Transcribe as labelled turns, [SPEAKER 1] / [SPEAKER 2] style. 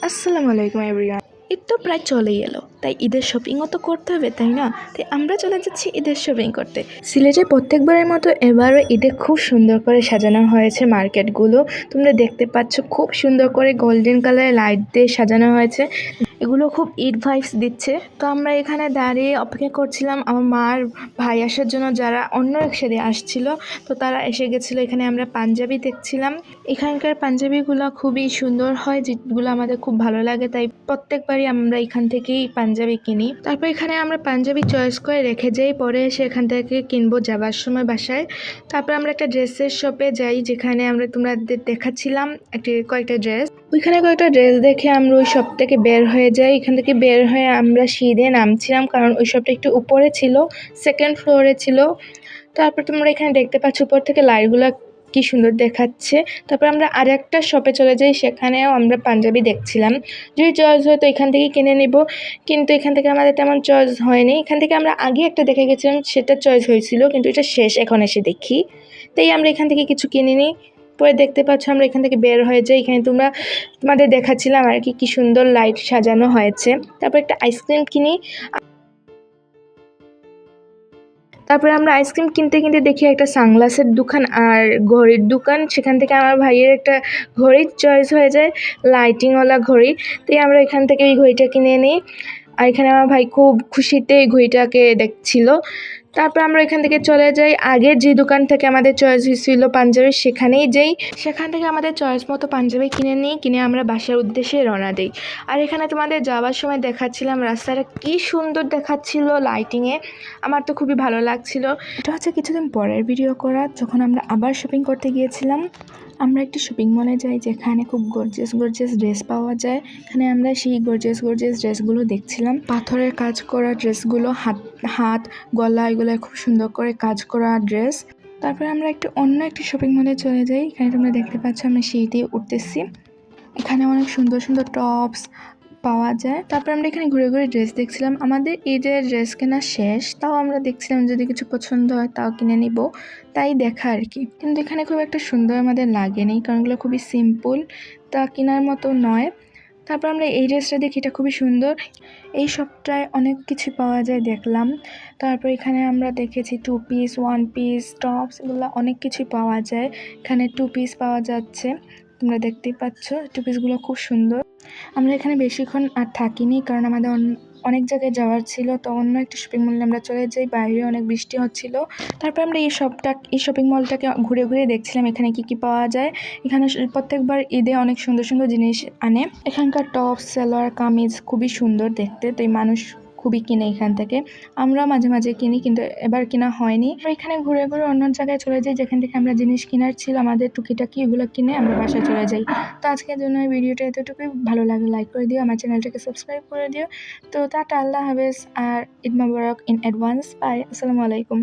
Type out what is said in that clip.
[SPEAKER 1] আসসালামু আলাইকুম এভরিওয়ান। ঈদ তো প্রায় চলেই এলো, তাই ঈদের শপিংও তো করতে হবে, তাই না? তাই আমরা চলে যাচ্ছি ঈদের শপিং করতে। সিলেটে প্রত্যেকবারের মতো এবারও ঈদে খুব সুন্দর করে সাজানো হয়েছে মার্কেটগুলো। তোমরা দেখতে পাচ্ছ খুব সুন্দর করে গোল্ডেন কালারের লাইট দিয়ে সাজানো হয়েছে। এগুলো খুব ঈদ ভাইবস দিচ্ছে। তো আমরা এখানে দাঁড়িয়ে অপেক্ষা করছিলাম আমার মার ভাই আসার জন্য, যারা অন্য রিক্সা দিয়ে আসছিল। তো তারা এসে গেছিলো। এখানে আমরা পাঞ্জাবি দেখছিলাম। এখানকার পাঞ্জাবিগুলো খুবই সুন্দর হয়, যেগুলো আমাদের খুব ভালো লাগে, তাই প্রত্যেকবারই আমরা এখান থেকেই পাঞ্জাবি কিনি। তারপর এখানে আমরা পাঞ্জাবি চয়েস করে রেখে যাই, পরে এসে এখান থেকে কিনবো যাবার সময় বাসায়। তারপর আমরা একটা ড্রেসের শপে যাই, যেখানে আমরা তোমাদের দেখাচ্ছিলাম কয়েকটা ড্রেস। ওইখানে কয়েকটা ড্রেস দেখে আমরা ওই শপ থেকে বের হয়ে যাই। এখান থেকে বের হয়ে আমরা সিঁড়ি নামছিলাম, কারণ ওই শপটা একটু উপরে ছিল, সেকেন্ড ফ্লোরে ছিল। তারপর তোমরা এখানে দেখতে পাচ্ছ উপর থেকে লাইটগুলো কি সুন্দর দেখাচ্ছে। তারপর আমরা আরেকটা শপে চলে যাই, সেখানেও আমরা পাঞ্জাবি দেখছিলাম। যদি চয়েস হয় তো এখান থেকে কিনে নিব, কিন্তু এখান থেকে আমাদের তেমন চয়েস হয়নি। এখান থেকে আমরা আগে একটা দেখে গেছিলাম, সেটা চয়েস হয়েছিল, কিন্তু এটা শেষ এখন এসে দেখি, তাই আমরা এখান থেকে কিছু কিনে নিই। পরে দেখতে পাচ্ছ আমরা এখান থেকে বের হয়ে যাই। এখানে তোমাদের দেখাচ্ছিলাম আর কি সুন্দর লাইট সাজানো হয়েছে। তারপর একটা আইসক্রিম কিনি। তারপরে আমরা আইসক্রিম কিনতে কিনতে দেখি একটা সানগ্লাসের দোকান আর ঘড়ির দোকান। সেখান থেকে আমার ভাইয়ের একটা ঘড়ির চয়েস হয়ে যায়, লাইটিংওয়ালা ঘড়ি। তাই আমরা এখান থেকে এই ঘড়িটা কিনে নিই। আর এখানে আমার ভাই খুব খুশিতে এই ঘড়িটাকে দেখছিল। তারপর আমরা এখান থেকে চলে যাই আগের যে দোকান থেকে আমাদের চয়েস হয়েছিল পাঞ্জাবি, সেখানেই যাই। সেখান থেকে আমাদের চয়েস মতো পাঞ্জাবি কিনে নিই, কিনে আমরা বাসার উদ্দেশ্যে রওনা দিই। আর এখানে তোমাদের যাওয়ার সময় দেখাচ্ছিলাম রাস্তাটা কি সুন্দর দেখাচ্ছিল লাইটিংয়ে। আমার তো খুবই ভালো লাগছিল। এটা হচ্ছে কিছুদিন পরের ভিডিও করা, যখন আমরা আবার শপিং করতে গিয়েছিলাম। আমরা একটি শপিং মলে যাই, যেখানে খুব গর্জিয়াস ড্রেস পাওয়া যায়। এখানে আমরা সেই গর্জিয়াস ড্রেসগুলো দেখছিলাম। পাথরের কাজ করা ড্রেসগুলো, হাত গলা এগুলো খুব সুন্দর করে কাজ করা ড্রেস। তারপরে আমরা অন্য একটি শপিং মলে চলে যাই। এখানে তোমরা দেখতে পাচ্ছ আমি সিঁড়ি উঠতেছি। এখানে অনেক সুন্দর টপস পাওয়া যায়। তারপর আমরা এখানে ঘুরে ঘুরে ড্রেস দেখছিলাম। আমাদের এই যে ড্রেস কেনা শেষ, তাও আমরা দেখছিলাম যদি কিছু পছন্দ হয় তাও কিনে নিব, তাই দেখা আর কি। কিন্তু এখানে খুব একটা সুন্দর আমাদের লাগেনি, কারণ এগুলো খুবই সিম্পল, তা কেনার মতো নয়। তারপর আমরা এই ড্রেসটা দেখি, এটা খুবই সুন্দর। এই শপটায় অনেক কিছু পাওয়া যায় দেখলাম। তারপর এখানে আমরা দেখেছি 2 পিস, 1 পিস, টপস, এগুলো অনেক কিছুই পাওয়া যায়। এখানে 2 পিস পাওয়া যাচ্ছে, তোমরা দেখতেই পাচ্ছ 2 পিসগুলো খুব সুন্দর। আমরা এখানে বেশিক্ষণ আর থাকিনি, কারণ আমাদের অনেক জায়গায় যাওয়ার ছিল। তো অন্য একটা শপিং মলে আমরা চলে যাই, বাইরে অনেক বৃষ্টি হচ্ছিল। তারপর আমরা এই শপিং মলটাকে ঘুরে ঘুরে দেখছিলাম এখানে কি পাওয়া যায়। এখানে প্রত্যেকবার ঈদে অনেক সুন্দর জিনিস আনে। এখানকার টপ, সালোয়ার, কামিজ খুবই সুন্দর দেখতে, তাই মানুষ খুবই কিনে এখান থেকে। আমরা মাঝে মাঝে কিনি, কিন্তু এবার কেনা হয়নি। এখানে ঘুরে ঘুরে অন্য জায়গায় চলে যাই, যেখান থেকে আমরা জিনিস কেনার ছিল আমাদের টুকিটাকি, এগুলো কিনে আমরা বাসায় চলে যাই। তো আজকের জন্য এই ভিডিওটা এতটুকুই। ভালো লাগলে লাইক করে দিও, আমার চ্যানেলটাকে সাবস্ক্রাইব করে দিও। তো টাটা, আল্লাহ হাফেজ, আর ঈদ মোবারক ইন অ্যাডভান্স। বাই, আসসালামু আলাইকুম।